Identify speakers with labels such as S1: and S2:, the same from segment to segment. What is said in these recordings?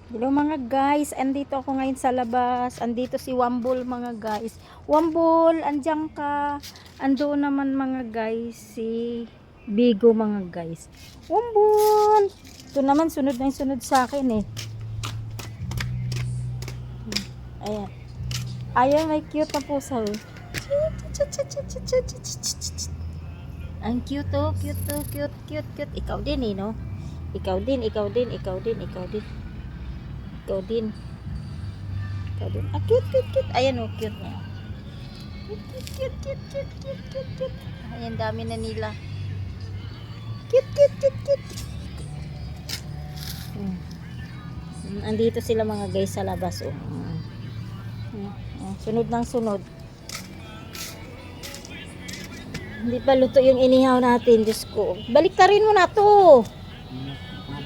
S1: Hello mga guys, andito ako ngayon sa labas. Andito si Wambul mga guys. Wambul, andiyan ka. Andoon naman mga guys si Bigo mga guys. Wambul. Ito naman sunod na yung sunod sa akin eh. Ayan. Ayan, may cute na pusa oh. Ang cute oh, cute oh, cute. Ikaw din eh no? Ikaw din. Ikaw din. Ikaw din. Ah, cute. Ayan oh, cute niya. Cute. Ayan, dami na nila. Cute. Andito sila mga guys sa labas oh. Sunod ng sunod. Hindi pa luto yung inihaw natin, Diyos ko. Baliktarin mo na to.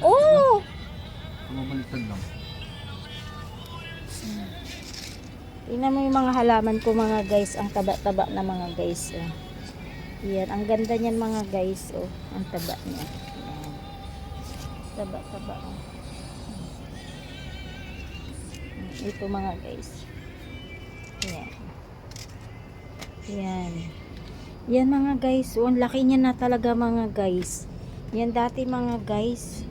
S1: Oh.
S2: Bumaliktad lang.
S1: Tingnan mo yung mga halaman ko mga guys, ang taba-taba na mga guys oh. Yan, ang ganda niyan mga guys oh, ang taba niya. Yan. Taba-taba oh. Ito mga guys. Yan mga guys, oh, ang laki niya na talaga mga guys. Yan dati mga guys,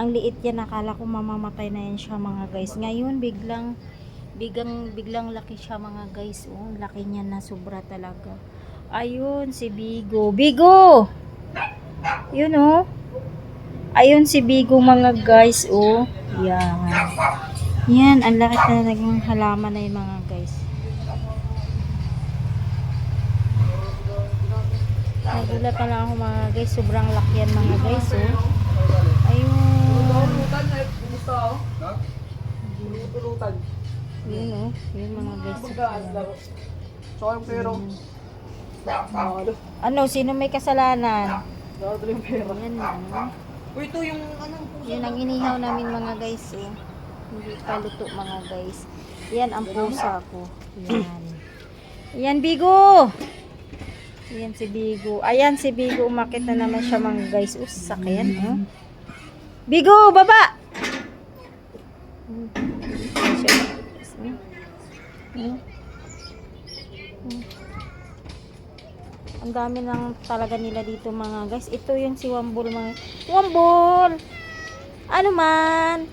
S1: ang liit yan, nakala ko mamamatay na yan siya mga guys. Ngayon biglang laki siya mga guys. Oh, laki niya na sobra talaga. Ayun si Bigo. Bigo! Yun oh. Ayun si Bigo mga guys oh. Yan, ang laki talagang halaman na yun mga guys. Nagulat pa lang ako mga guys, sobrang laki yan mga guys oh. Ayun. Yun oh, yun mga guys. Ano, sino may kasalanan? Yan oh.
S2: Ito yung ano?
S1: Yan ang inihaw namin mga guys oh. Hindi pa luto mga guys. Yan ang pusa ko. Yan Bigo. Yan si Bigo. Ayan si Bigo, umakit na naman siya mga guys. Sakyan oh. Bigo, baba. Ang dami lang talaga nila dito mga guys. Ito yung si Wambul mga. Wambul. Ano man?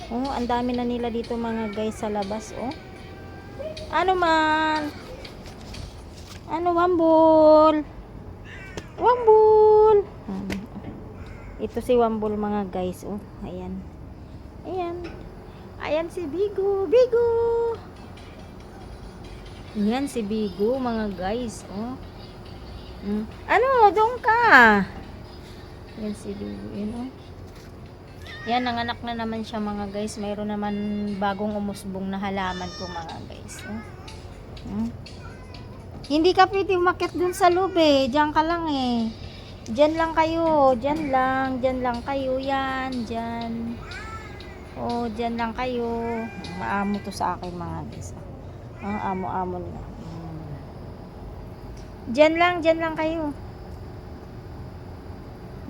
S1: Oh, ang dami na nila dito mga guys sa labas oh. Ano man? Ano Wambul? Wambul. Ito si Wambul mga guys oh. Ayan. Ayan si Bigo. Ayan si Bigo mga guys oh. Ano, doon ka. Ayan si Bigo, yun oh. Yan, nanganak na naman siya mga guys. Mayroon naman bagong umusbong na halaman ko mga guys. Hindi ka pwede umakyat dun sa loob eh. Diyan ka lang eh. Diyan lang kayo. Diyan lang kayo. Yan, diyan. Oh, diyan lang kayo. Maamo to sa akin mga guys. Amo-amo na. Diyan lang kayo.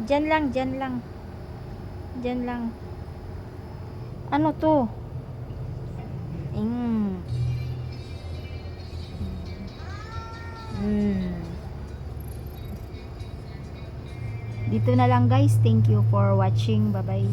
S1: Diyan lang. Ano to? Dito na lang guys. Thank you for watching. Bye bye.